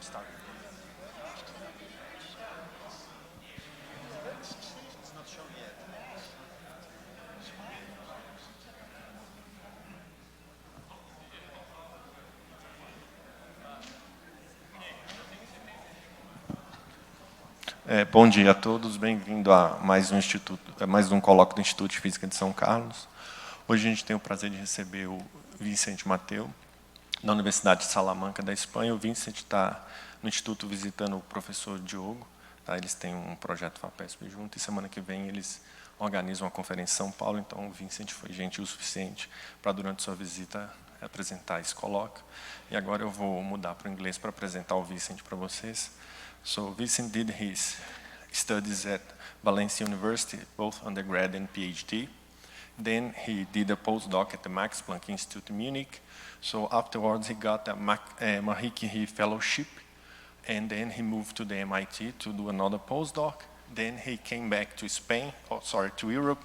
start. It's not shown yet. Bom dia a todos, bem-vindo a mais um colóquio do Instituto de Física de São Carlos. Hoje a gente tem o prazer de receber o VICENT MATEU, da Universidade de Salamanca, da Espanha. O VICENT está no Instituto visitando o professor Diogo. Tá? Eles têm um projeto FAPESP junto e semana que vem eles organizam uma conferência em São Paulo, então o VICENT foi gentil o suficiente para, durante sua visita, apresentar esse colóquio. E agora eu vou mudar para o inglês para apresentar o VICENT para vocês. So Vicent did his studies at Valencia University, both undergrad and PhD. Then he did a postdoc at the Max Planck Institute in Munich. So afterwards he got a Marie Curie fellowship, and then he moved to the MIT to do another postdoc. Then he came back to Spain, to Europe,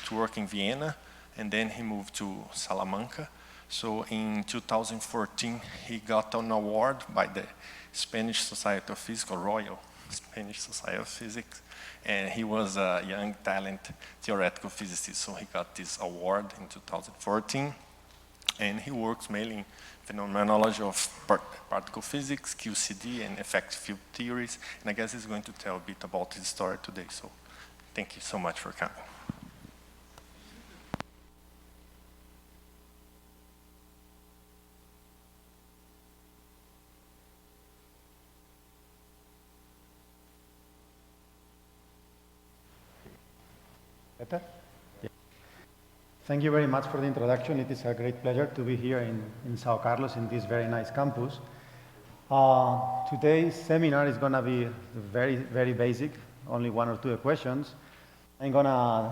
to work in Vienna, and then he moved to Salamanca. So in 2014 he got an award by the Spanish Society of Physics, or Royal Spanish Society of Physics, and he was a young talent theoretical physicist, so he got this award in 2014, and he works mainly in phenomenology of particle physics, QCD, and effective field theories, and I guess he's going to tell a bit about his story today, so thank you so much for coming. Better? Yeah. Thank you very much for the introduction. It is a great pleasure to be here in Sao Carlos in this very nice campus. Today's seminar is going to be very, very basic, only one or two questions. I'm going to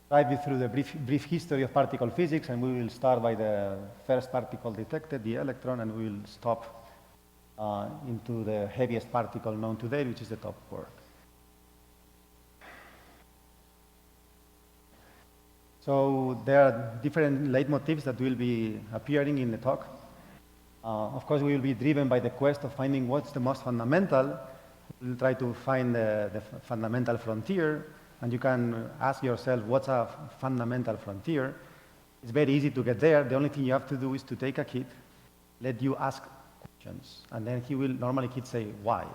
drive you through the brief history of particle physics, and we will start by the first particle detected, the electron, and we will stop into the heaviest particle known today, which is the top quark. So there are different leitmotifs that will be appearing in the talk. Of course, we will be driven by the quest of finding what's the most fundamental. We'll try to find the fundamental frontier, and you can ask yourself, what's a fundamental frontier? It's very easy to get there. The only thing you have to do is to take a kid, let you ask questions, and then he will normally kids say, why?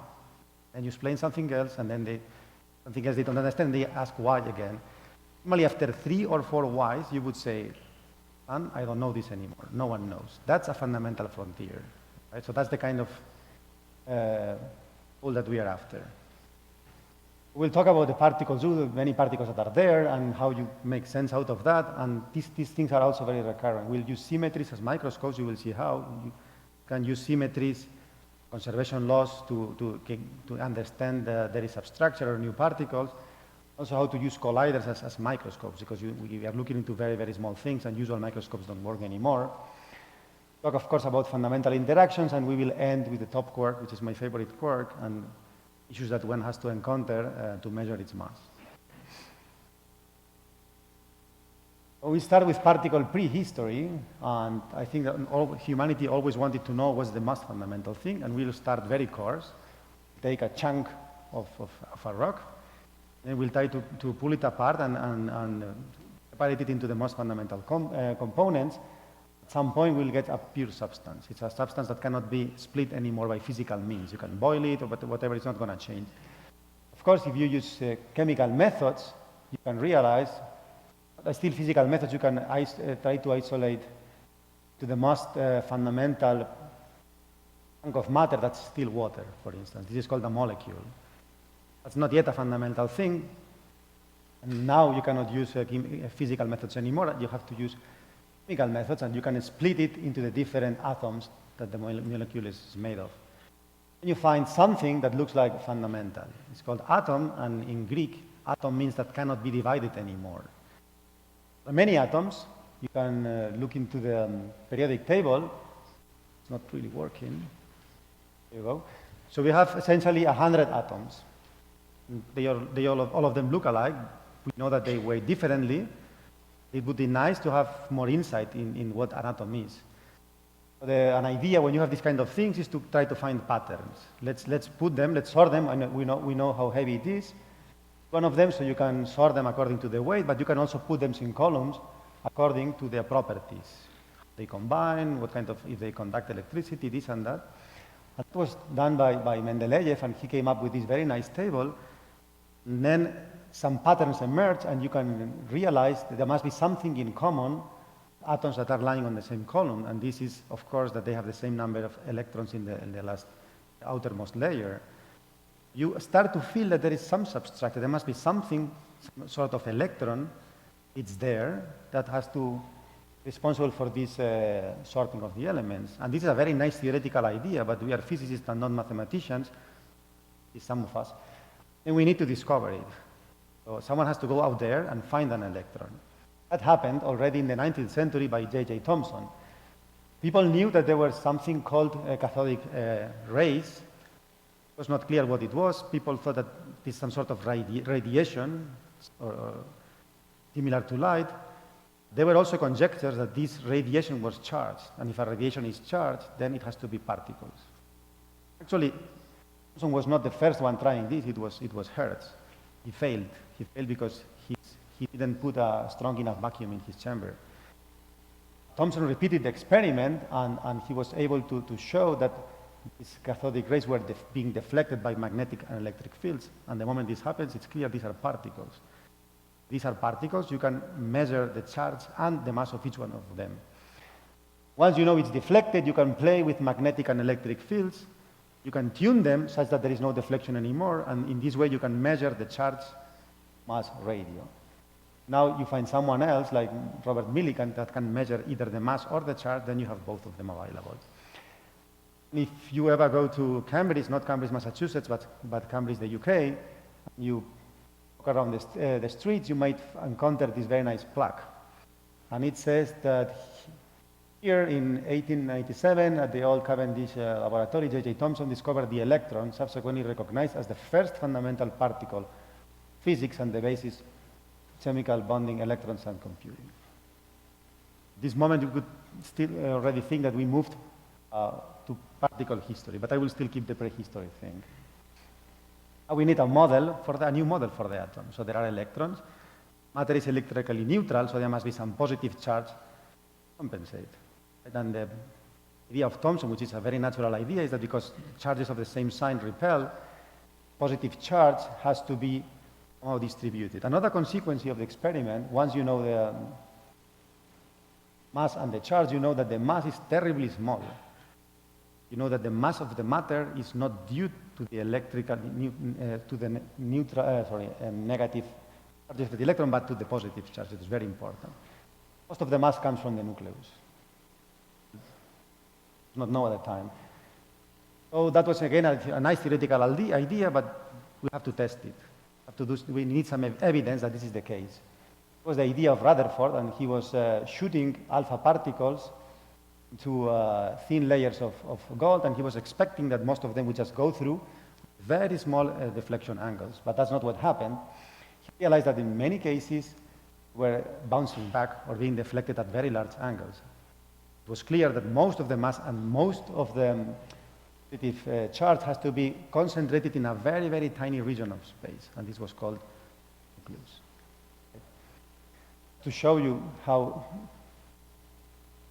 And you explain something else, and then something else they don't understand, they ask why again. Normally, after 3 or 4 whys, you would say, I don't know this anymore. No one knows. That's a fundamental frontier. Right? So that's the kind of goal that we are after. We'll talk about the particles, the many particles that are there, and how you make sense out of that. And these things are also very recurrent. We'll use symmetries as microscopes. You will see how you can use symmetries, conservation laws to understand there is substructure or new particles. Also how to use colliders as microscopes, because we are looking into very, very small things, and usual microscopes don't work anymore. Talk, of course, about fundamental interactions, and we will end with the top quark, which is my favorite quark, and issues that one has to encounter to measure its mass. We start with particle prehistory, and I think that humanity always wanted to know what's the most fundamental thing, and we'll start very coarse. Take a chunk of a rock, and we'll try to pull it apart and separate it into the most fundamental components. At some point, we'll get a pure substance. It's a substance that cannot be split anymore by physical means. You can boil it or whatever, it's not going to change. Of course, if you use chemical methods, you can realize, still physical methods, you can try to isolate to the most fundamental chunk of matter that's still water, for instance. This is called a molecule. That's not yet a fundamental thing, and now you cannot use physical methods anymore. You have to use chemical methods, and you can split it into the different atoms that the molecule is made of. And you find something that looks like fundamental. It's called atom, and in Greek, atom means that cannot be divided anymore. There are many atoms. You can look into the periodic table. It's not really working. There you go. So we have essentially 100 atoms. All of them look alike. We know that they weigh differently. It would be nice to have more insight in what an atom is. An idea when you have these kind of things is to try to find patterns. Let's put them, let's sort them, and we know how heavy it is. One of them, so you can sort them according to the weight, but you can also put them in columns according to their properties. They combine, what kind of, if they conduct electricity, this and that. That was done by Mendeleev, and he came up with this very nice table. And then some patterns emerge, and you can realize that there must be something in common, atoms that are lying on the same column, and this is, of course, that they have the same number of electrons in the last outermost layer. You start to feel that there is some substrate. There must be something, some sort of electron, it's there, that has to be responsible for this sorting of the elements. And this is a very nice theoretical idea, but we are physicists and not mathematicians, some of us, and we need to discover it. So someone has to go out there and find an electron. That happened already in the 19th century by J.J. Thomson. People knew that there was something called cathodic rays. It was not clear what it was. People thought that this is some sort of radiation or similar to light. There were also conjectures that this radiation was charged, and if a radiation is charged, then it has to be particles. Actually, Thomson was not the first one trying this. It was Hertz. He failed. He failed because he didn't put a strong enough vacuum in his chamber. Thomson repeated the experiment, and he was able to show that these cathodic rays were being deflected by magnetic and electric fields. And the moment this happens, it's clear these are particles. These are particles. You can measure the charge and the mass of each one of them. Once you know it's deflected, you can play with magnetic and electric fields. You can tune them such that there is no deflection anymore, and in this way you can measure the charge, mass, radio. Now you find someone else, like Robert Millikan, that can measure either the mass or the charge, then you have both of them available. If you ever go to Cambridge, not Cambridge, Massachusetts, but Cambridge, the UK, you walk around the streets, you might encounter this very nice plaque. And it says that here in 1897, at the old Cavendish laboratory, J.J. Thomson discovered the electron, subsequently recognized as the first fundamental particle, physics and the basis of chemical bonding, electrons, and computing. This moment, you could still already think that we moved to particle history, but I will still keep the prehistory thing. We need a model a new model for the atom. So there are electrons. Matter is electrically neutral, so there must be some positive charge to compensate. And the idea of Thomson, which is a very natural idea, is that because charges of the same sign repel, positive charge has to be somehow distributed. Another consequence of the experiment, once you know the mass and the charge, you know that the mass is terribly small. You know that the mass of the matter is not due to the negative charges of the electron, but to the positive charge. It is very important. Most of the mass comes from the nucleus. Not known at the time. So that was again a nice theoretical idea, but we have to test it. We need some evidence that this is the case. It was the idea of Rutherford, and he was shooting alpha particles to thin layers of gold, and he was expecting that most of them would just go through very small deflection angles, but that's not what happened. He realized that in many cases were bouncing back or being deflected at very large angles. It was clear that most of the mass and most of the positive charge has to be concentrated in a very, very tiny region of space, and this was called nucleus. To show you how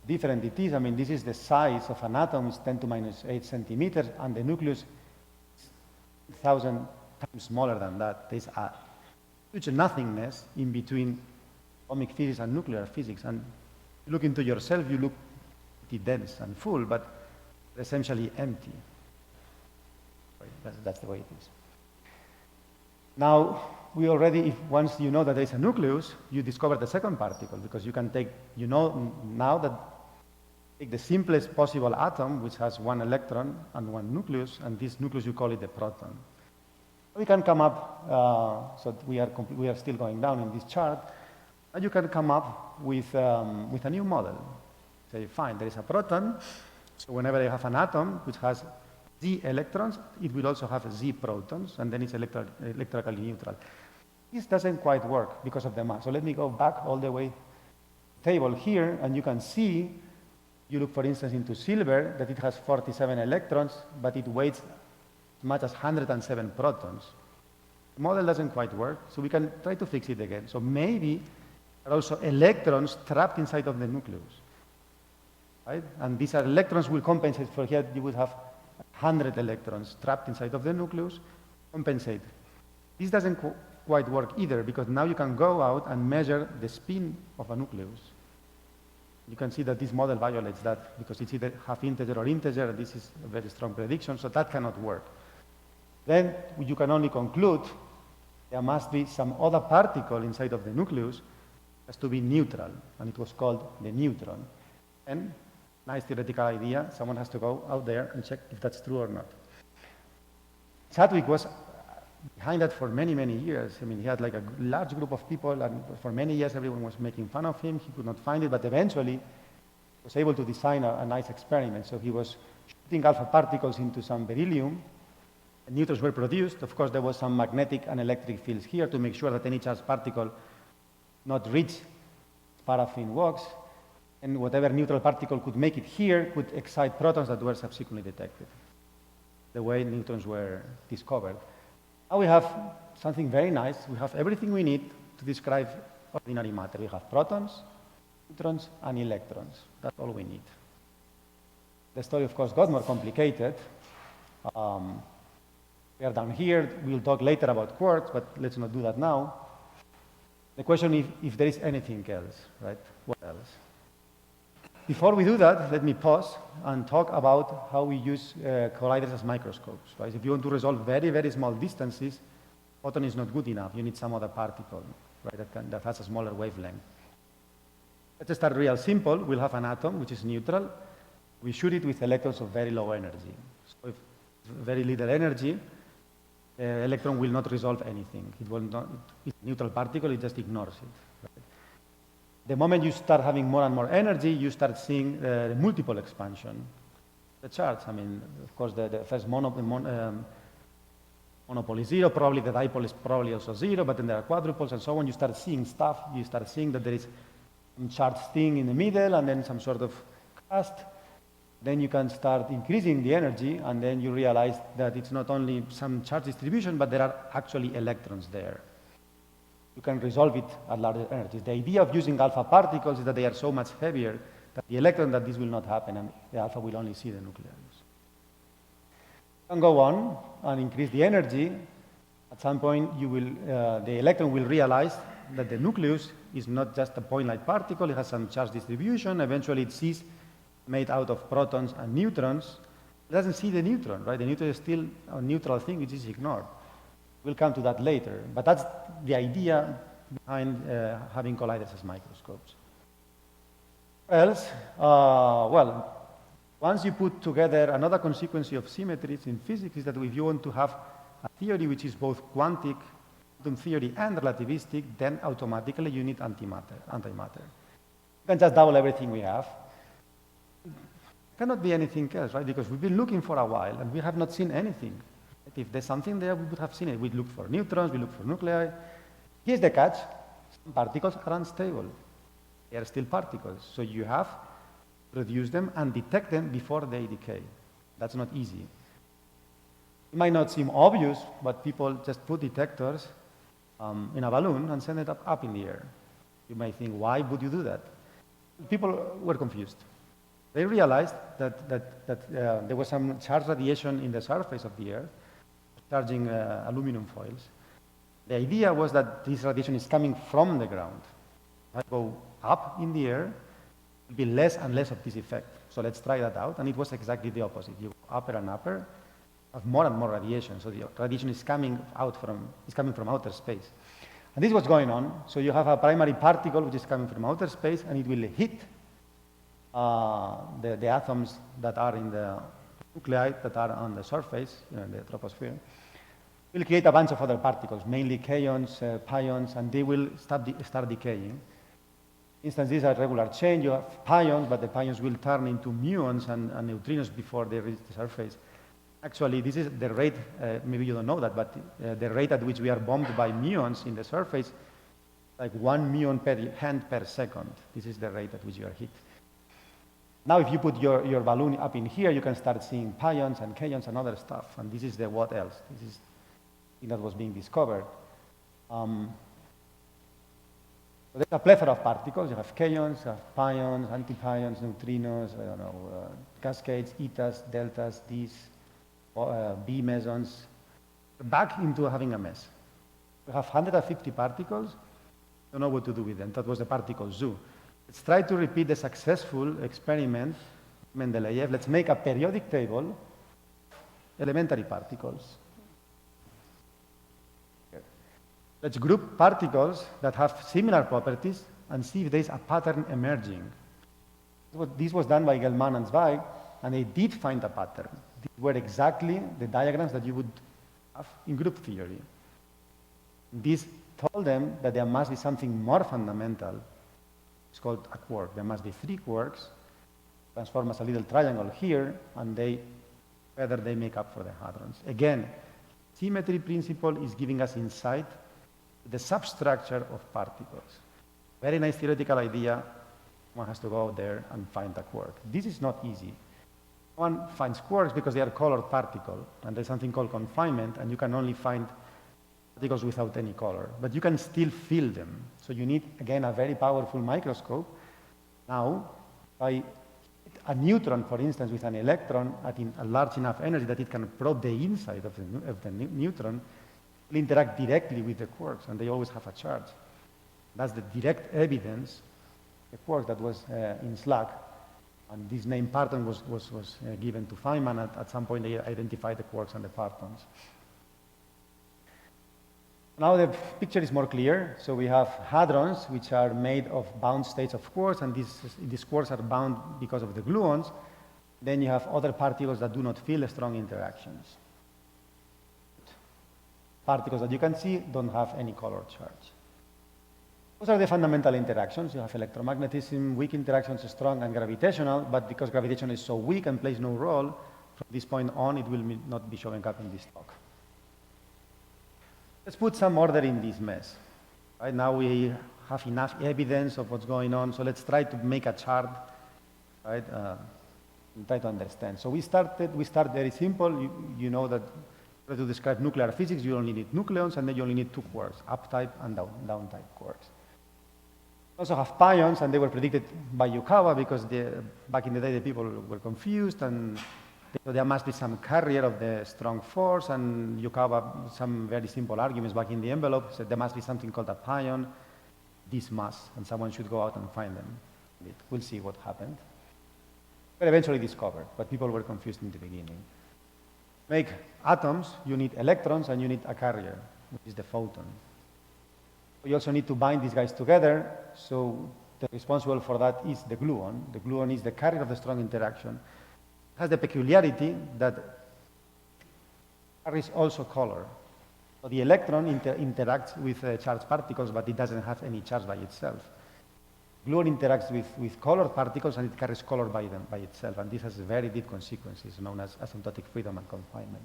different it is, I mean, this is the size of an atom, it's 10 to minus 8 centimeters, and the nucleus is 1,000 times smaller than that. There's a huge nothingness in between atomic physics and nuclear physics, and you look into yourself, you look pretty dense and full, but essentially empty. That's the way it is. Now, once you know that there is a nucleus, you discover the second particle, because you can take, now that take the simplest possible atom, which has one electron and one nucleus, and this nucleus, you call it the proton. We can come up, so we are still going down in this chart, and you can come up with a new model. Say, fine, there is a proton, so whenever you have an atom which has Z electrons, it will also have Z protons, and then it's electrically neutral. This doesn't quite work because of the mass. So let me go back all the way table here, and you can see You look, for instance, into silver, that it has 47 electrons, but it weighs as much as 107 protons. The model doesn't quite work, so we can try to fix it again. So maybe there are also electrons trapped inside of the nucleus, right? And these are electrons will compensate for here. You would have 100 electrons trapped inside of the nucleus, compensate. This doesn't quite work either, because now you can go out and measure the spin of a nucleus. You can see that this model violates that, because it's either half integer or integer, and this is a very strong prediction, so that cannot work. Then you can only conclude there must be some other particle inside of the nucleus has to be neutral, and it was called the neutron. And nice theoretical idea, someone has to go out there and check if that's true or not. Chadwick was behind that for many, many years. I mean, he had like a large group of people, and for many years everyone was making fun of him. He could not find it, but eventually was able to design a nice experiment. So he was shooting alpha particles into some beryllium, and neutrons were produced. Of course, there was some magnetic and electric fields here to make sure that any charged particle not reach paraffin wax, and whatever neutral particle could make it here could excite protons that were subsequently detected, the way neutrons were discovered. Now we have something very nice. We have everything we need to describe ordinary matter. We have protons, neutrons, and electrons. That's all we need. The story, of course, got more complicated. We are down here. We'll talk later about quarks, but let's not do that now. The question is if there is anything else, right? What else? Before we do that, let me pause and talk about how we use colliders as microscopes. Right? If you want to resolve very, very small distances, photon is not good enough. You need some other particle, right, that has a smaller wavelength. Let's start real simple. We'll have an atom which is neutral. We shoot it with electrons of very low energy. So if very little energy, the electron will not resolve anything. It will not. It's a neutral particle. It just ignores it. Right? The moment you start having more and more energy, you start seeing multiple expansion. The charge, I mean, of course, the first monopole is zero, probably the dipole is probably also zero, but then there are quadruples and so on. You start seeing stuff. You start seeing that there is some charged thing in the middle and then some sort of crust. Then you can start increasing the energy, and then you realize that it's not only some charge distribution, but there are actually electrons there. You can resolve it at larger energies. The idea of using alpha particles is that they are so much heavier that the electron, that this will not happen, and the alpha will only see the nucleus. You can go on and increase the energy. At some point, the electron will realize that the nucleus is not just a point-like particle. It has some charge distribution. Eventually, it sees made out of protons and neutrons. It doesn't see the neutron, right? The neutron is still a neutral thing which is ignored. We'll come to that later, but that's the idea behind having colliders as microscopes. What else? Well, once you put together another consequence of symmetries in physics is that if you want to have a theory which is both quantum theory and relativistic, then automatically you need antimatter. You can just double everything we have. Cannot be anything else, right? Because we've been looking for a while and we have not seen anything. If there's something there, we would have seen it. We looked for neutrons, we looked for nuclei. Here's the catch. Some particles are unstable. They are still particles. So you have to produce them and detect them before they decay. That's not easy. It might not seem obvious, but people just put detectors in a balloon and send it up in the air. You may think, why would you do that? People were confused. They realized that there was some charge radiation in the surface of the Earth, charging aluminum foils. The idea was that this radiation is coming from the ground. If I go up in the air, it will be less and less of this effect. So let's try that out, and it was exactly the opposite. You go upper and upper, have more and more radiation. So the radiation is coming from outer space. And this is what's going on. So you have a primary particle which is coming from outer space, and it will hit the atoms that are in the nuclei that are on the surface, in the troposphere. It will create a bunch of other particles, mainly kaons, pions, and they will start decaying. For instance, these are regular chain. You have pions, but the pions will turn into muons and neutrinos before they reach the surface. Actually, this is the rate, maybe you don't know that, but the rate at which we are bombed by muons in the surface, like 1 muon per hand per second. This is the rate at which you are hit. Now if you put your balloon up in here, you can start seeing pions and kaons and other stuff. And this is the what else. This is the thing that was being discovered. So there's a plethora of particles. You have kaons, you have pions, antipions, neutrinos, I don't know, cascades, etas, deltas, these, B mesons, back into having a mess. We have 150 particles. Don't know what to do with them. That was the particle zoo. Let's try to repeat the successful experiment, Mendeleev. Let's make a periodic table, elementary particles. Let's group particles that have similar properties and see if there's a pattern emerging. This was done by Gell-Mann and Zweig, and they did find a pattern. These were exactly the diagrams that you would have in group theory. This told them that there must be something more fundamental. It's called a quark. There must be 3 quarks, transform as a little triangle here, and whether they make up for the hadrons. Again, symmetry principle is giving us insight the substructure of particles. Very nice theoretical idea. One has to go out there and find a quark. This is not easy. One finds quarks because they are colored particles, and there's something called confinement, and you can only find particles without any color. But you can still feel them. So you need, again, a very powerful microscope. Now, by a neutron, for instance, with an electron at a large enough energy that it can probe the inside of the neutron, will interact directly with the quarks, and they always have a charge. That's the direct evidence, the quark that was in Slack, and this name parton was given to Feynman. At some point, they identified the quarks and the partons. Now the picture is more clear. So we have hadrons, which are made of bound states of quarks, and these quarks are bound because of the gluons. Then you have other particles that do not feel strong interactions. Particles that you can see don't have any color charge. Those are the fundamental interactions. You have electromagnetism, weak interactions, strong, and gravitational, but because gravitation is so weak and plays no role, from this point on, it will not be showing up in this talk. Let's put some order in this mess. Right now we have enough evidence of what's going on, so let's try to make a chart, right, and try to understand. So we start very simple. You know that to describe nuclear physics, you only need nucleons, and then you only need 2 quarks, up-type and down-type quarks. We also have pions, and they were predicted by Yukawa because back in the day the people were confused, and so there must be some carrier of the strong force, and Yukawa, some very simple arguments back in the envelope, said there must be something called a pion, this mass, and someone should go out and find them. We'll see what happened. But eventually discovered, but people were confused in the beginning. Make atoms, you need electrons and you need a carrier, which is the photon. You also need to bind these guys together, so the responsible for that is the gluon. The gluon is the carrier of the strong interaction. It has the peculiarity that it carries also color. So the electron interacts with charged particles, but it doesn't have any charge by itself. Gluon interacts with colored particles, and it carries color by itself, and this has very deep consequences known as asymptotic freedom and confinement.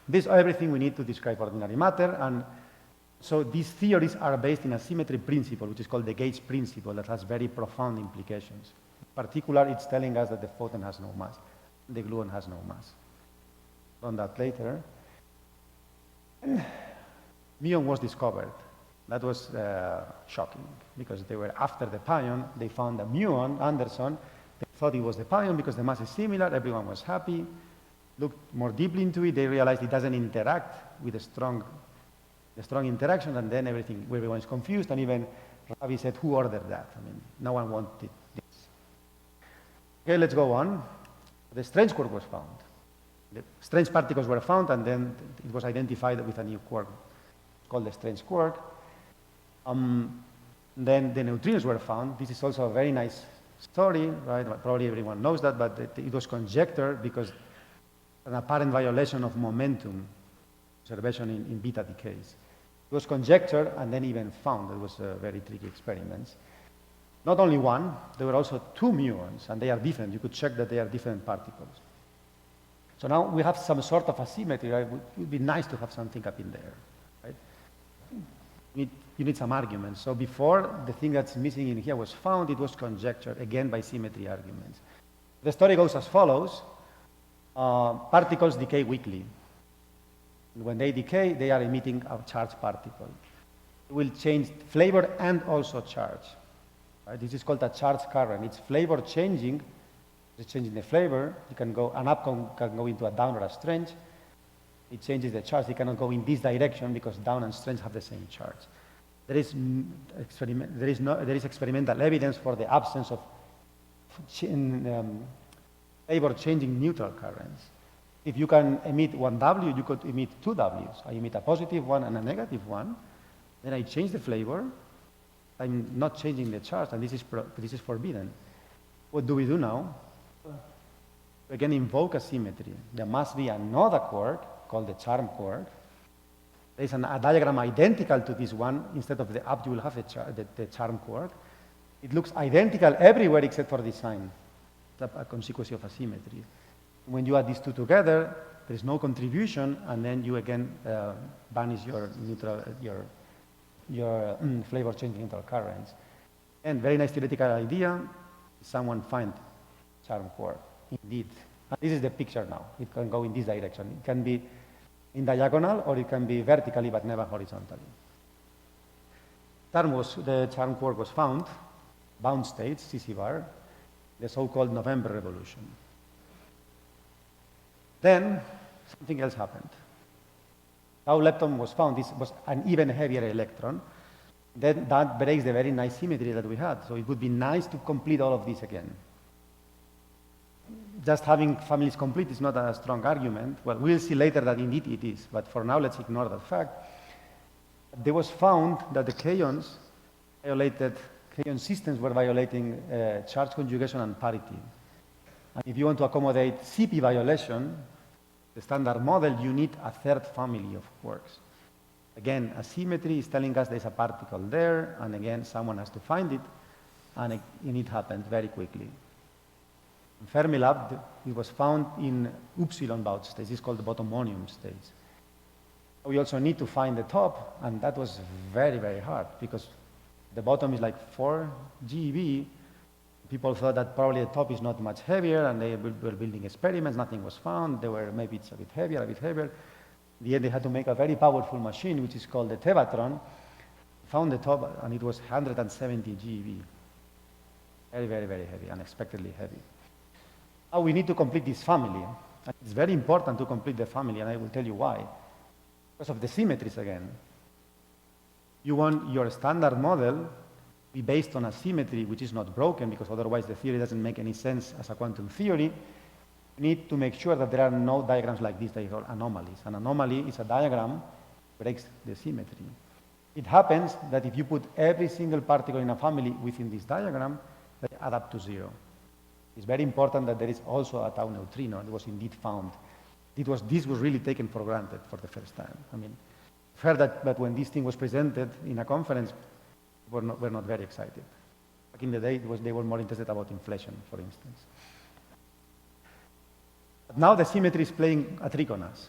This is everything we need to describe ordinary matter, and so these theories are based in a symmetry principle, which is called the gauge principle, that has very profound implications. In particular, it's telling us that the photon has no mass, the gluon has no mass. On that later. And muon was discovered. That was shocking, because they were after the pion. They found a muon, Anderson. They thought it was the pion because the mass is similar. Everyone was happy. Looked more deeply into it. They realized it doesn't interact with the strong interaction, and then everyone is confused. And even Ravi said, "Who ordered that?" I mean, no one wanted this. Okay, let's go on. The strange quark was found. The strange particles were found, and then it was identified with a new quark called the strange quark. Then the neutrinos were found. This is also a very nice story, right? Probably everyone knows that, but it was conjectured because an apparent violation of momentum observation in beta decays. It was conjectured and then even found. It was very tricky experiments. Not only one, there were also 2 muons, and they are different. You could check that they are different particles. So now we have some sort of asymmetry, right? It would be nice to have something up in there, right? You need some arguments. So before the thing that's missing in here was found, it was conjectured, again by symmetry arguments. The story goes as follows. Particles decay weakly. When they decay, they are emitting a charged particle. It will change flavor and also charge. Right? This is called a charge current. It's flavor changing. It's changing the flavor. You can go, an up can go into a down or a strange. It changes the charge. It cannot go in this direction because down and strange have the same charge. There is experimental evidence for the absence of flavor changing neutral currents. If you can emit one W, you could emit two Ws. I emit a positive one and a negative one. Then I change the flavor. I'm not changing the charge, and this is forbidden. What do we do now? We can invoke a symmetry. There must be another quark called the charm quark. There is a diagram identical to this one. Instead of the up, you will have the charm quark. It looks identical everywhere except for this sign. It's a consequence of asymmetry. When you add these two together, there is no contribution, and then you again banish your neutral, your flavor changing neutral currents. And very nice theoretical idea. Someone find charm quark. Indeed. And this is the picture now. It can go in this direction. It can be in diagonal, or it can be vertically, but never horizontally. The charm quark was found, bound states, CC bar, the so-called November revolution. Then, something else happened. Tau lepton was found. This was an even heavier electron. Then that breaks the very nice symmetry that we had. So it would be nice to complete all of this again. Just having families complete is not a strong argument. Well, we'll see later that indeed it is, but for now let's ignore that fact. There was found that the kaons systems were violating charge conjugation and parity. And if you want to accommodate CP violation, the standard model, you need a third family of quarks. Again, asymmetry is telling us there's a particle there, and again, someone has to find it, and it happens very quickly. In Fermilab, it was found in upsilon bound states. It's called the bottomonium states. We also need to find the top, and that was very, very hard, because the bottom is like 4 GeV. People thought that probably the top is not much heavier, and they were building experiments. Nothing was found. Maybe it's a bit heavier, a bit heavier. In the end, they had to make a very powerful machine, which is called the Tevatron. Found the top, and it was 170 GeV. Very, very, very heavy, unexpectedly heavy. Now we need to complete this family. And it's very important to complete the family, and I will tell you why. Because of the symmetries again. You want your standard model be based on a symmetry which is not broken, because otherwise the theory doesn't make any sense as a quantum theory. You need to make sure that there are no diagrams like this that are called anomalies. An anomaly is a diagram that breaks the symmetry. It happens that if you put every single particle in a family within this diagram, they add up to 0. It's very important that there is also a tau neutrino. It was indeed found. This was really taken for granted for the first time. I mean, I've heard that when this thing was presented in a conference, we're not very excited. Back in the day, they were more interested about inflation, for instance. But now the symmetry is playing a trick on us,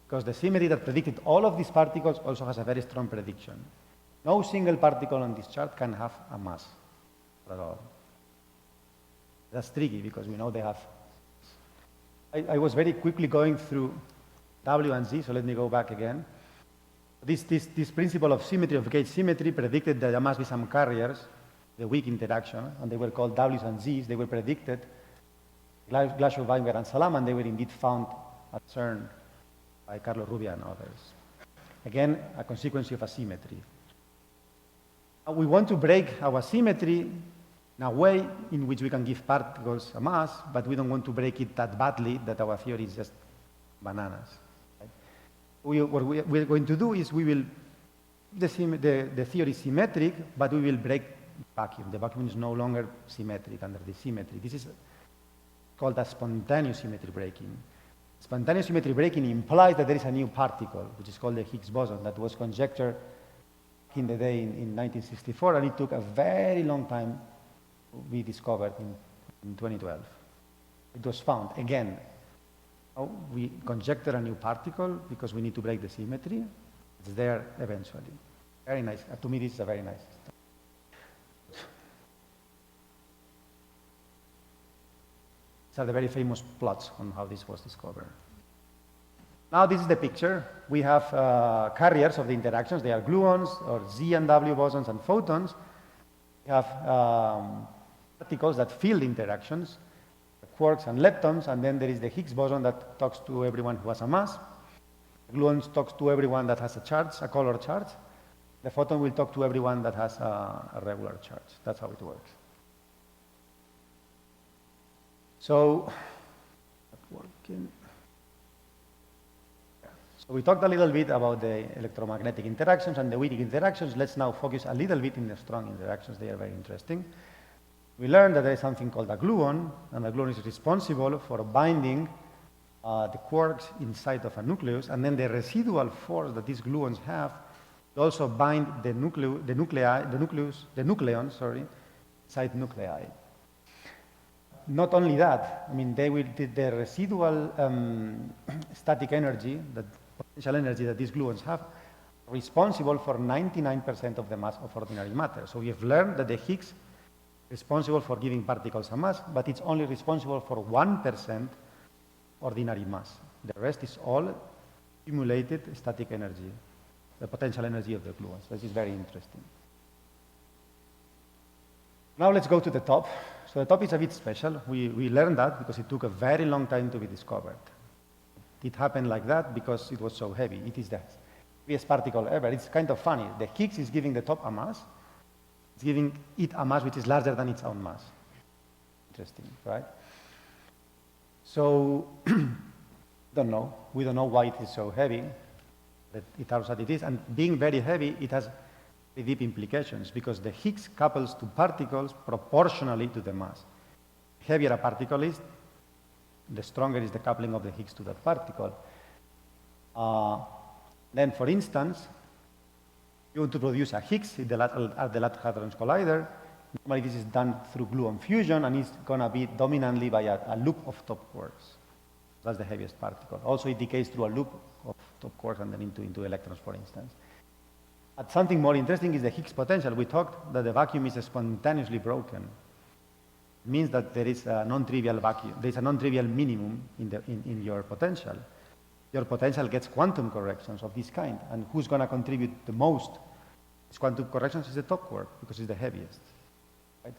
because the symmetry that predicted all of these particles also has a very strong prediction. No single particle on this chart can have a mass at all. That's tricky, because we know they have. I was very quickly going through W and Z, so let me go back again. This principle of symmetry, of gauge symmetry, predicted that there must be some carriers, the weak interaction, and they were called W's and Z's. They were predicted, Glashow, Weinberg, and Salam, and they were indeed found at CERN by Carlo Rubbia and others. Again, a consequence of asymmetry. We want to break our symmetry in a way in which we can give particles a mass, but we don't want to break it that badly that our theory is just bananas. What we're going to do is the theory is symmetric, but we will break vacuum. The vacuum is no longer symmetric under the symmetry. This is called a spontaneous symmetry breaking. Spontaneous symmetry breaking implies that there is a new particle, which is called the Higgs boson, that was conjectured in the day in 1964, and it took a very long time to be discovered in 2012. It was found again. We conjecture a new particle because we need to break the symmetry. It's there eventually. Very nice. To me, this is a very nice stuff. These are the very famous plots on how this was discovered. Now this is the picture. We have carriers of the interactions. They are gluons, or Z and W bosons and photons. We have particles that fill the interactions, quarks and leptons, and then there is the Higgs boson that talks to everyone who has a mass. The gluons talks to everyone that has a charge, a color charge. The photon will talk to everyone that has a regular charge. That's how it works. So, we talked a little bit about the electromagnetic interactions and the weak interactions. Let's now focus a little bit in the strong interactions. They are very interesting. We learned that there is something called a gluon, and the gluon is responsible for binding the quarks inside of a nucleus, and then the residual force that these gluons have also bind the nucleons, inside nuclei. Not only that, I mean, the residual static energy, the potential energy that these gluons have, responsible for 99% of the mass of ordinary matter. So we have learned that the Higgs is responsible for giving particles a mass, but it's only responsible for 1% ordinary mass. The rest is all accumulated static energy, the potential energy of the gluons. This is very interesting. Now let's go to the top. So the top is a bit special. We learned that because it took a very long time to be discovered. It happened like that because it was so heavy. It is the heaviest particle ever. It's kind of funny. The Higgs is giving the top a mass. It's giving it a mass which is larger than its own mass. Interesting, right? So, don't know. We don't know why it is so heavy, but it turns out it is. And being very heavy, it has very deep implications because the Higgs couples to particles proportionally to the mass. The heavier a particle is, the stronger is the coupling of the Higgs to that particle. Then, for instance, you want to produce a Higgs at the Large Hadron Collider. Normally, this is done through gluon fusion, and it's going to be dominantly by a loop of top quarks. That's the heaviest particle. Also, it decays through a loop of top quarks and then into electrons, for instance. But something more interesting is the Higgs potential. We talked that the vacuum is spontaneously broken. It means that there is a non-trivial vacuum. There is a non-trivial minimum in your potential. Your potential gets quantum corrections of this kind. And who's going to contribute the most? These quantum corrections is the top quark, because it's the heaviest. Right?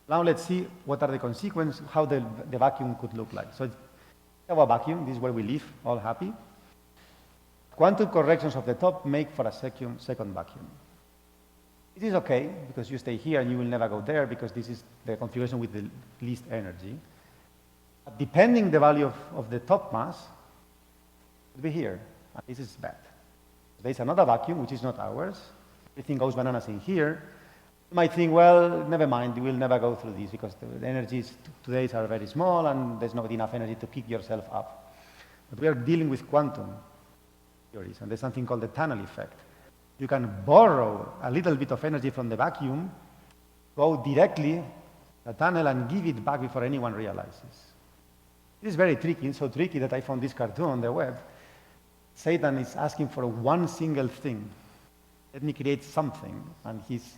Now let's see what are the consequences, how the vacuum could look like. So we have a vacuum. This is where we live, all happy. Quantum corrections of the top make for a second vacuum. It is okay, because you stay here and you will never go there, because this is the configuration with the least energy. But depending the value of the top mass, it will be here. And this is bad. There is another vacuum, which is not ours. Everything goes bananas in here. You might think, well, never mind, you will never go through this, because the energies today are very small, and there's not enough energy to pick yourself up. But we are dealing with quantum theories, and there's something called the tunnel effect. You can borrow a little bit of energy from the vacuum, go directly the tunnel, and give it back before anyone realizes. It is very tricky. It's so tricky that I found this cartoon on the web. Satan is asking for one single thing. Let me create something, and it's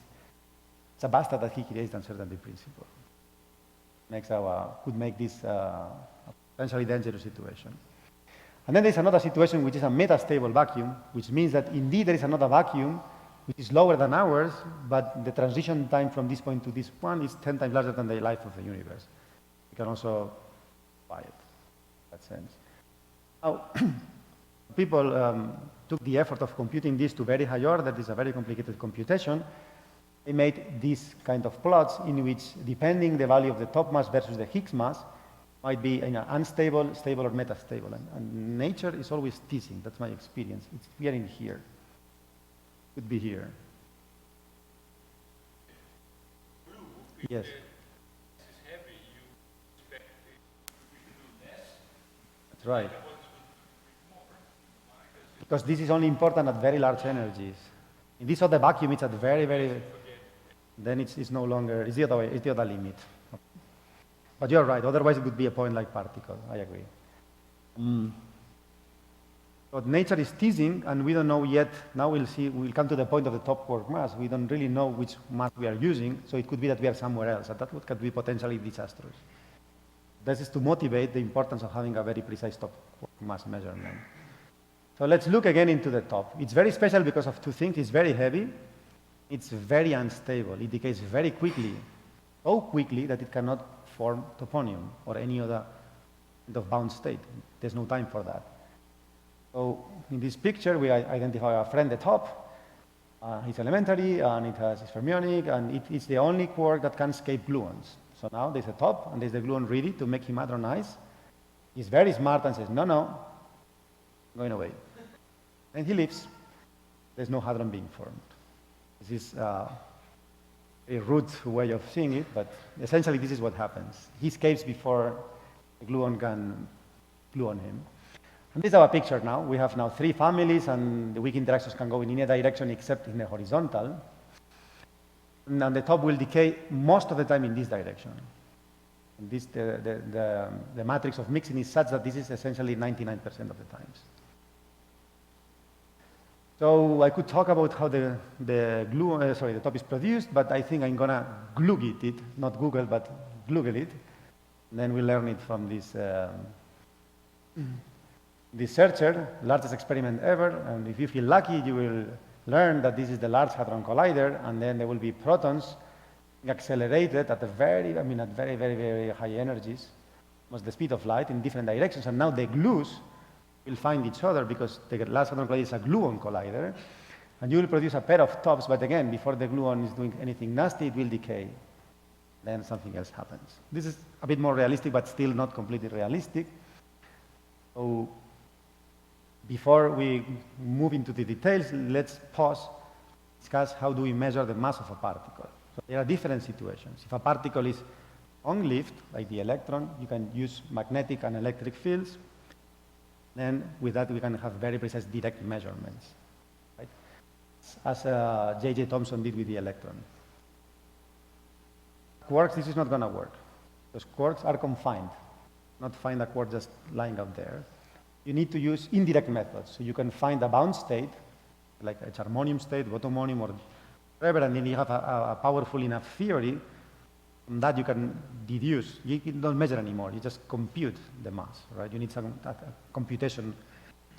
a bastard that he creates the uncertainty principle. Could make this a potentially dangerous situation. And then there's another situation which is a metastable vacuum, which means that indeed there is another vacuum which is lower than ours, but the transition time from this point to this one is 10 times larger than the life of the universe. You can also buy it in that sense. Now, people took the effort of computing this to very high order. That is a very complicated computation. They made these kind of plots in which, depending the value of the top mass versus the Higgs mass, might be unstable, stable, or metastable. And nature is always teasing. That's my experience. It's here in here. It could be here. Yes. That's right. Because this is only important at very large energies. In this other vacuum, it's at very, very... Then it's no longer... It's the other way. It's the other limit. But you're right. Otherwise, it would be a point-like particle. I agree. But nature is teasing, and we don't know yet. Now we'll see. We'll come to the point of the top quark mass. We don't really know which mass we are using, so it could be that we are somewhere else, and that could be potentially disastrous. This is to motivate the importance of having a very precise top mass measurement. So let's look again into the top. It's very special because of two things. It's very heavy. It's very unstable. It decays very quickly, so quickly that it cannot form toponium or any other kind of bound state. There's no time for that. So in this picture, we identify our friend at the top. It's elementary, and it has fermionic, and it's the only quark that can escape gluons. So now there's a top, and there's the gluon ready to make him hadronize. He's very smart and says, no, no, I'm going away. And he leaves. There's no hadron being formed. This is a rude way of seeing it, but essentially this is what happens. He escapes before the gluon can glue on him. And this is our picture now. We have now 3 families, and the weak interactions can go in any direction except in the horizontal. And the top will decay most of the time in this direction. And this, the matrix of mixing is such that this is essentially 99% of the times. So I could talk about how the top is produced, but I think I'm gonna glugit it, not Google, but Google it. And then we learn it from this this searcher, largest experiment ever. And if you feel lucky, you will learn that this is the Large Hadron Collider, and then there will be protons accelerated at very, very high energies, almost the speed of light in different directions. And now the glues will find each other because the Large Hadron Collider is a gluon collider, and you will produce a pair of tops, but again, before the gluon is doing anything nasty, it will decay. Then something else happens. This is a bit more realistic, but still not completely realistic. So before we move into the details, let's pause, discuss how do we measure the mass of a particle. So there are different situations. If a particle is on-lived, like the electron, you can use magnetic and electric fields. Then with that, we can have very precise direct measurements, right? As J.J. Thomson did with the electron. Quarks, this is not going to work, because quarks are confined. Not find a quark just lying out there. You need to use indirect methods. So you can find a bound state, like a charmonium state, botomonium, or whatever, and then you have a powerful enough theory. From that you can deduce. You don't measure anymore. You just compute the mass, right? You need some computation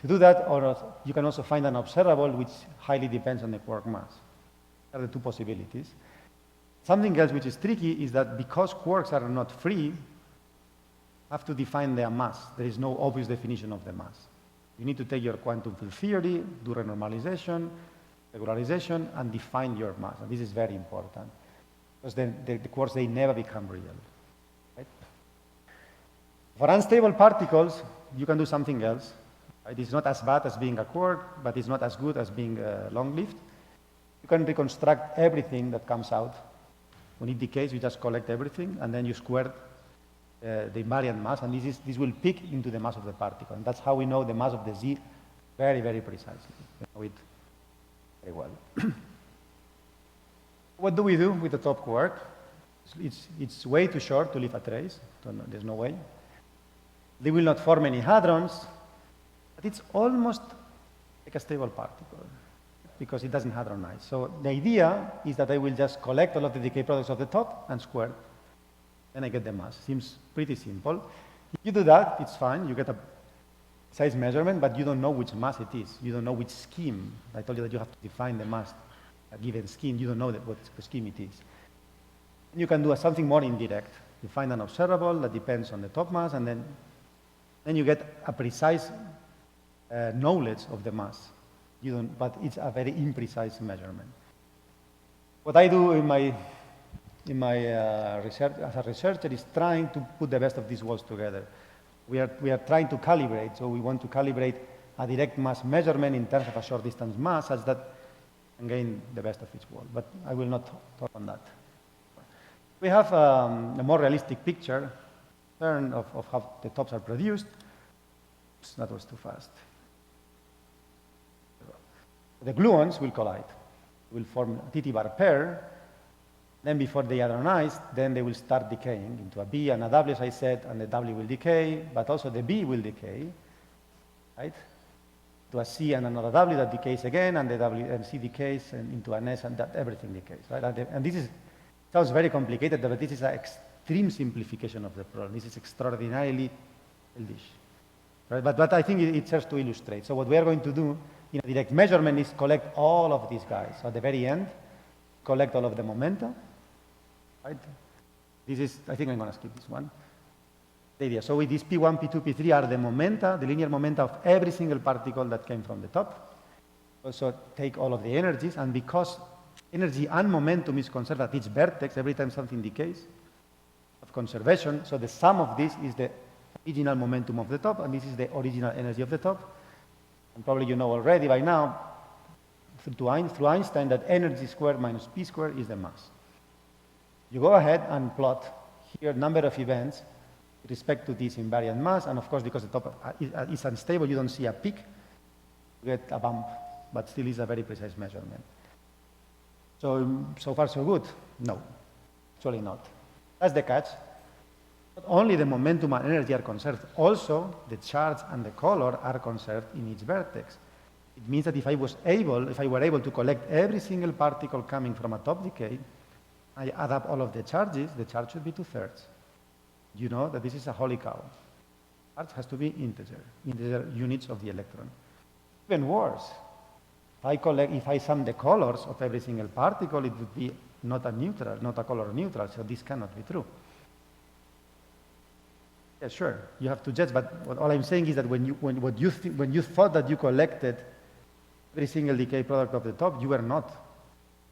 to do that, or you can also find an observable which highly depends on the quark mass. Those are the two possibilities. Something else which is tricky is that because quarks are not free, have to define their mass. There is no obvious definition of the mass. You need to take your quantum field theory, do renormalization, regularization, and define your mass. And this is very important, because then the quarks, they never become real. Right? For unstable particles, you can do something else. Right? It's not as bad as being a quark, but it's not as good as being long-lived. You can reconstruct everything that comes out. When it decays, you just collect everything, and then you square the invariant mass, and this will peak into the mass of the particle. And that's how we know the mass of the Z very, very precisely. We know it very well. What do we do with the top quark? It's way too short to leave a trace. So no, there's no way. They will not form any hadrons, but it's almost like a stable particle because it doesn't hadronize. So the idea is that I will just collect all of the decay products of the top and square. Then I get the mass. Seems pretty simple. If you do that, it's fine. You get a size measurement, but you don't know which mass it is. You don't know which scheme. I told you that you have to define the mass, a given scheme. You don't know what scheme it is. And you can do something more indirect. You find an observable that depends on the top mass, and then you get a precise knowledge of the mass. But it's a very imprecise measurement. What I do in my research as a researcher is trying to put the best of these worlds together. We are trying to calibrate, so we want to calibrate a direct mass measurement in terms of a short distance mass such that we can gain the best of each world. But I will not talk on that. We have a more realistic picture of how the tops are produced. Oops, that was too fast. The gluons will collide, will form a TT-bar pair. Then before they hadronize, then they will start decaying into a B and a W, as I said, and the W will decay, but also the B will decay, right? To a C and another W that decays again, and the W and C decays and into an S, and that everything decays, right? And this sounds very complicated, but this is an extreme simplification of the problem. This is extraordinarily childish. Right? But I think it serves to illustrate. So what we are going to do in a direct measurement is collect all of these guys. So at the very end, collect all of the momenta. Right? This is, I think I'm going to skip this one. The idea. So with this P1, P2, P3 are the momenta, the linear momenta of every single particle that came from the top. Also take all of the energies, and because energy and momentum is conserved at each vertex every time something decays, of conservation, so the sum of this is the original momentum of the top, and this is the original energy of the top. And probably you know already by now, through Einstein, that energy squared minus P squared is the mass. You go ahead and plot here number of events with respect to this invariant mass, and of course, because the top is unstable, you don't see a peak, you get a bump, but still is a very precise measurement. So far so good? No, actually not. That's the catch. Not only the momentum and energy are conserved, also the charge and the color are conserved in each vertex. It means that if I were able to collect every single particle coming from a top decay, I add up all of the charges, the charge should be 2/3. You know that this is a holy cow. Charge has to be integer units of the electron. Even worse, if I sum the colors of every single particle, it would be not a color neutral, so this cannot be true. Yeah, sure, you have to judge, but all I'm saying is that when you thought that you collected every single decay product of the top, you were not.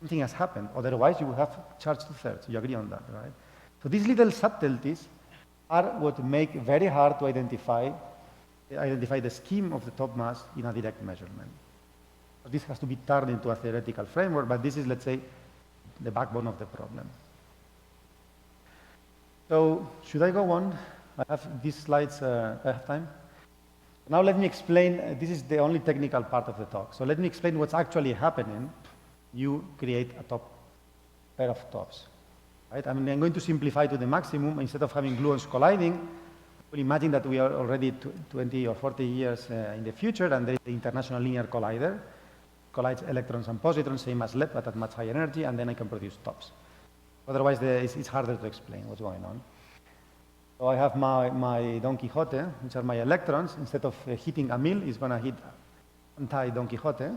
Something has happened, otherwise you would have charged 2/3. You agree on that, right? So these little subtleties are what make it very hard to identify the scheme of the top mass in a direct measurement. This has to be turned into a theoretical framework, but this is, let's say, the backbone of the problem. So should I go on? I have these slides, I have time. Now let me explain, this is the only technical part of the talk. So let me explain what's actually happening. You create a pair of tops. Right? I mean, I'm going to simplify to the maximum. Instead of having gluons colliding, we'll imagine that we are already 20 or 40 years in the future, and there is the International Linear Collider. Collides electrons and positrons, same as LEP, but at much higher energy, and then I can produce tops. Otherwise, it's harder to explain what's going on. So I have my Don Quixote, which are my electrons. Instead of hitting a mill, it's going to hit anti-Don Quixote.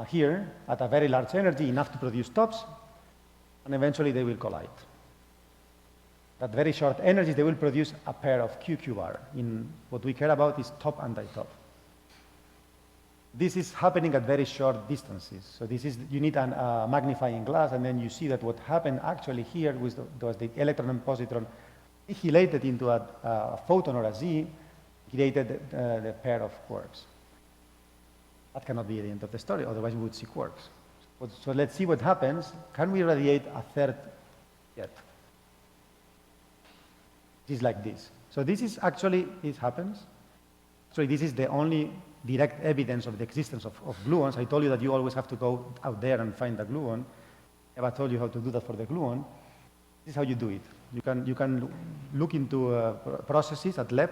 Here, at a very large energy, enough to produce tops, and eventually they will collide. At very short energies, they will produce a pair of QQR. In what we care about is top anti-top. This is happening at very short distances. So you need a magnifying glass, and then you see that what happened actually here was the electron and positron annihilated into a photon or a Z, created the pair of quarks. That cannot be the end of the story, otherwise we would see quarks. So let's see what happens. Can we radiate a third jet? It is like this. So this is actually, it happens. So this is the only direct evidence of the existence of gluons. I told you that you always have to go out there and find the gluon. I told you how to do that for the gluon. This is how you do it. You can look into processes at LEP,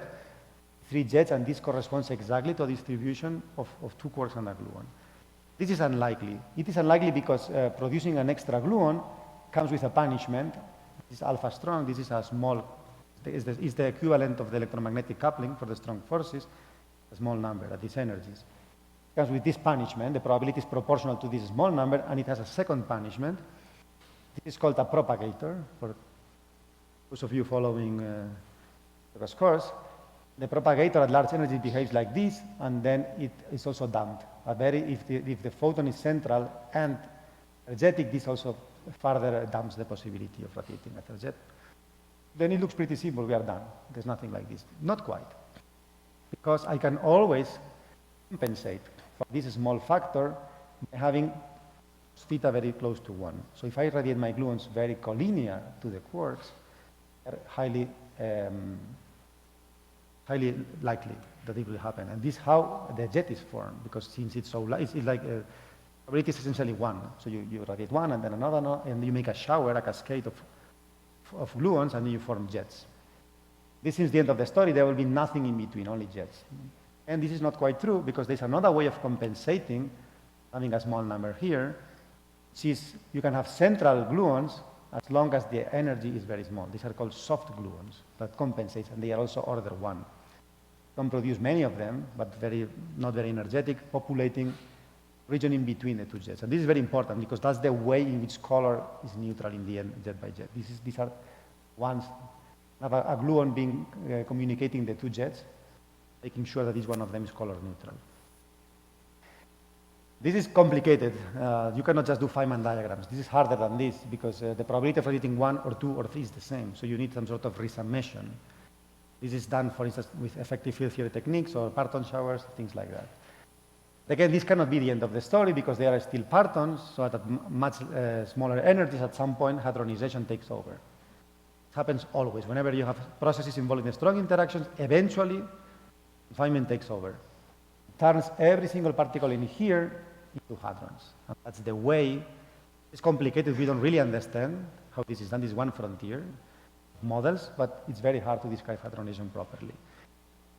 3 jets, and this corresponds exactly to a distribution of 2 quarks and a gluon. This is unlikely. It is unlikely because producing an extra gluon comes with a punishment. This is alpha strong. This is a small, is the equivalent of the electromagnetic coupling for the strong forces, a small number at these energies. It comes with this punishment. The probability is proportional to this small number, and it has a second punishment. This is called a propagator. For those of you following the course, the propagator at large energy behaves like this, and then it is also damped. If the photon is central and energetic, this also further damps the possibility of radiating a third jet. Then it looks pretty simple. We are done. There's nothing like this. Not quite. Because I can always compensate for this small factor by having theta very close to 1. So if I radiate my gluons very collinear to the quarks, they're highly likely that it will happen. And this is how the jet is formed, because since it's so light, it's like probability is essentially 1. So you radiate one and then another, and you make a shower, a cascade of gluons, and then you form jets. This is the end of the story. There will be nothing in between, only jets. And this is not quite true, because there's another way of compensating, having a small number here, which is you can have central gluons as long as the energy is very small. These are called soft gluons that compensate, and they are also order 1. Can produce many of them, but not very energetic, populating region in between the two jets. And this is very important because that's the way in which color is neutral in the end, jet by jet. These are ones, have a gluon being communicating the two jets, making sure that each one of them is color neutral. This is complicated. You cannot just do Feynman diagrams. This is harder than this because the probability of editing 1 or 2 or 3 is the same. So you need some sort of resummation. This is done, for instance, with effective field theory techniques or parton showers, things like that. Again, this cannot be the end of the story because they are still partons, so at much smaller energies, at some point, hadronization takes over. It happens always. Whenever you have processes involving strong interactions, eventually, Feynman takes over. It turns every single particle in here into hadrons. And that's the way. It's complicated. We don't really understand how this is done. This is one frontier. Models, but it's very hard to describe hadronization properly.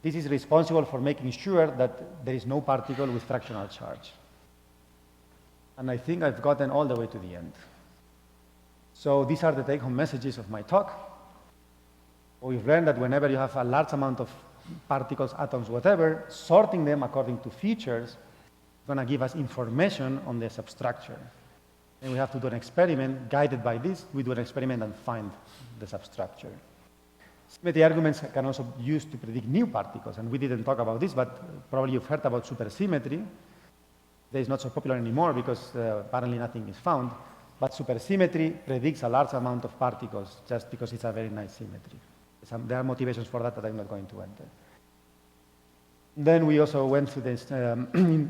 This is responsible for making sure that there is no particle with fractional charge. And I think I've gotten all the way to the end. So these are the take-home messages of my talk. We've learned that whenever you have a large amount of particles, atoms, whatever, sorting them according to features is going to give us information on the substructure. And we have to do an experiment. Guided by this, we do an experiment and find the substructure. Symmetry arguments can also be used to predict new particles, and we didn't talk about this, but probably you've heard about supersymmetry. That is not so popular anymore because apparently nothing is found, but supersymmetry predicts a large amount of particles just because it's a very nice symmetry. There are motivations for that I'm not going to enter. Then we also went through this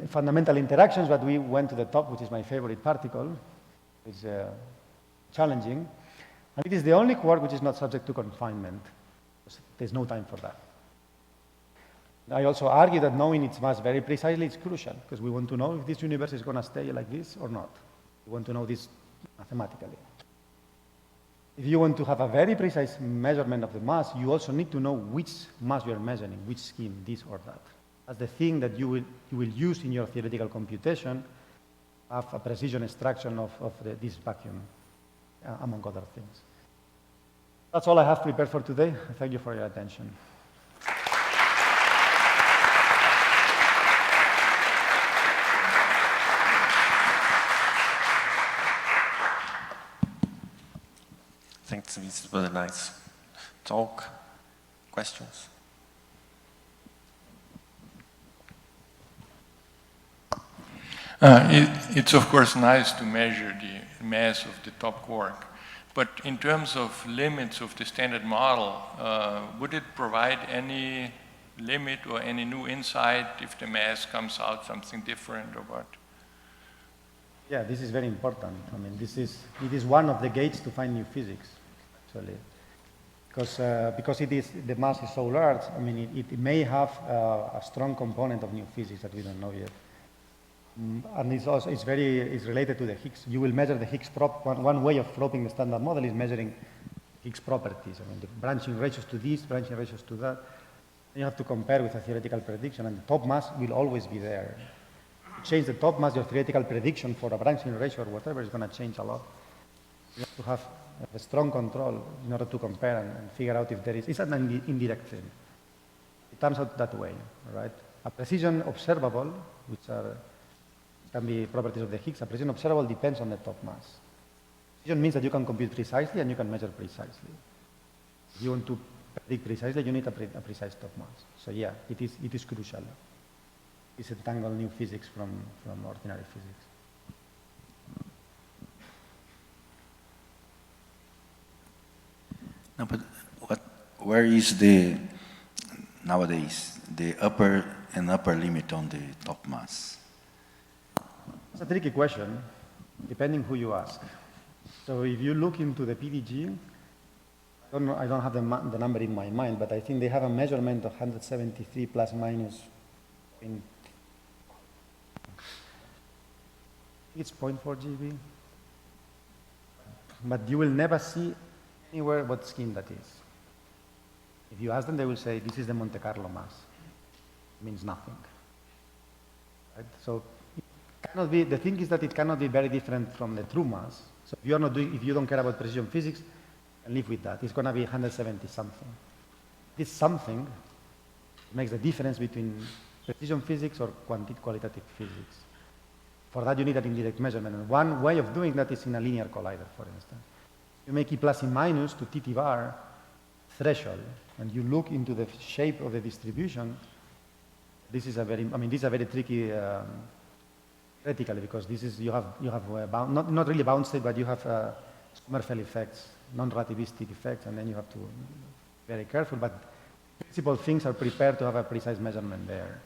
fundamental interactions, but we went to the top, which is my favorite particle. It's challenging. And it is the only quark which is not subject to confinement. There's no time for that. I also argue that knowing its mass very precisely is crucial, because we want to know if this universe is going to stay like this or not. We want to know this mathematically. If you want to have a very precise measurement of the mass, you also need to know which mass you are measuring, which scheme, this or that. That's the thing that you will use in your theoretical computation, have a precision extraction of this vacuum, among other things. That's all I have prepared for today. Thank you for your attention. Thanks, this was a nice talk. Questions? It's of course nice to measure the mass of the top quark, but in terms of limits of the standard model, would it provide any limit or any new insight if the mass comes out something different or what? Yeah, this is very important. I mean, it is one of the gates to find new physics, actually. Because the mass is so large, I mean, it may have a strong component of new physics that we don't know yet. And it's related to the Higgs. You will measure the Higgs prop. One way of probing the standard model is measuring Higgs properties. I mean, the branching ratios to this, branching ratios to that. And you have to compare with a theoretical prediction, and the top mass will always be there. To change the top mass, your theoretical prediction for a branching ratio or whatever is going to change a lot. You have to have a strong control in order to compare and figure out if there is. It's an indirect thing. It turns out that way, right? A precision observable, which can be properties of the Higgs. A precision observable depends on the top mass. Precision means that you can compute precisely and you can measure precisely. If you want to predict precisely, you need a precise top mass. So yeah, it is crucial. Disentangle new physics from ordinary physics. No, but where is nowadays the upper limit on the top mass? It's a tricky question, depending who you ask. So if you look into the PDG, I don't have the number in my mind, but I think they have a measurement of 173 plus minus. It's 0.4 GeV. But you will never see anywhere what scheme that is. If you ask them, they will say, this is the Monte Carlo mass. It means nothing. Right? So the thing is that it cannot be very different from the true mass. So if you don't care about precision physics, live with that. It's going to be 170 something. This something makes the difference between precision physics or qualitative physics. For that, you need an indirect measurement. And one way of doing that is in a linear collider, for instance. You make E plus E minus to TT bar threshold, and you look into the shape of the distribution. This is a very tricky theoretically, because you have not really bound state, but you have Sommerfeld effects, non-relativistic effects, and then you have to be very careful. But principal things are prepared to have a precise measurement there.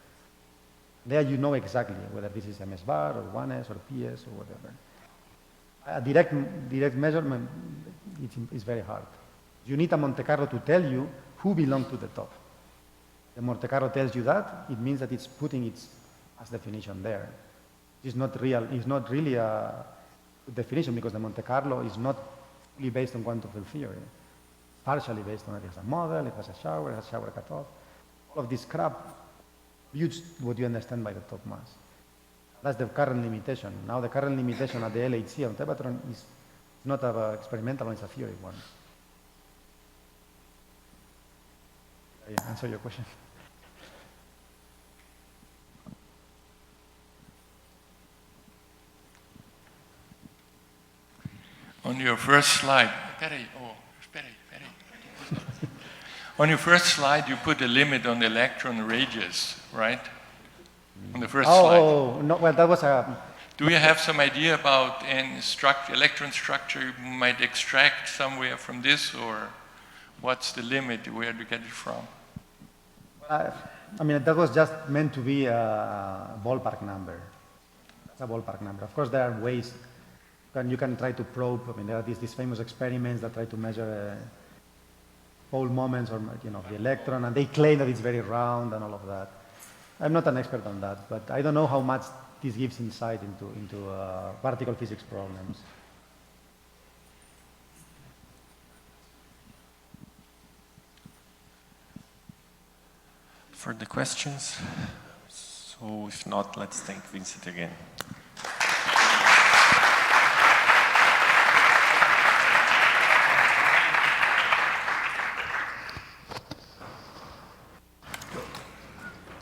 There you know exactly whether this is MS bar or 1S or PS or whatever. A direct measurement is very hard. You need a Monte Carlo to tell you who belongs to the top. The Monte Carlo tells you that, it means that it's putting its mass definition there. It's not really a good definition, because the Monte Carlo is not fully based on quantum field theory. It's partially based on it. It has a model, it has a shower, it has shower cutoff. All of this crap builds what you understand by the top mass. That's the current limitation. Now the current limitation at the LHC on Tevatron is not an experimental one, it's a theory one. Did I answer your question? On your first slide, on your first slide, you put a limit on the electron radius, right? On the first slide. Oh, no, well, that was a... Do you have some idea about an electron structure you might extract somewhere from this, or what's the limit? Where do you get it from? I mean, that was just meant to be a ballpark number. It's a ballpark number. Of course, there are ways you can try to probe. I mean, there are these famous experiments that try to measure pole moments or the electron, and they claim that it's very round and all of that. I'm not an expert on that, but I don't know how much this gives insight into particle physics problems. Further questions? So if not, let's thank Vincent again.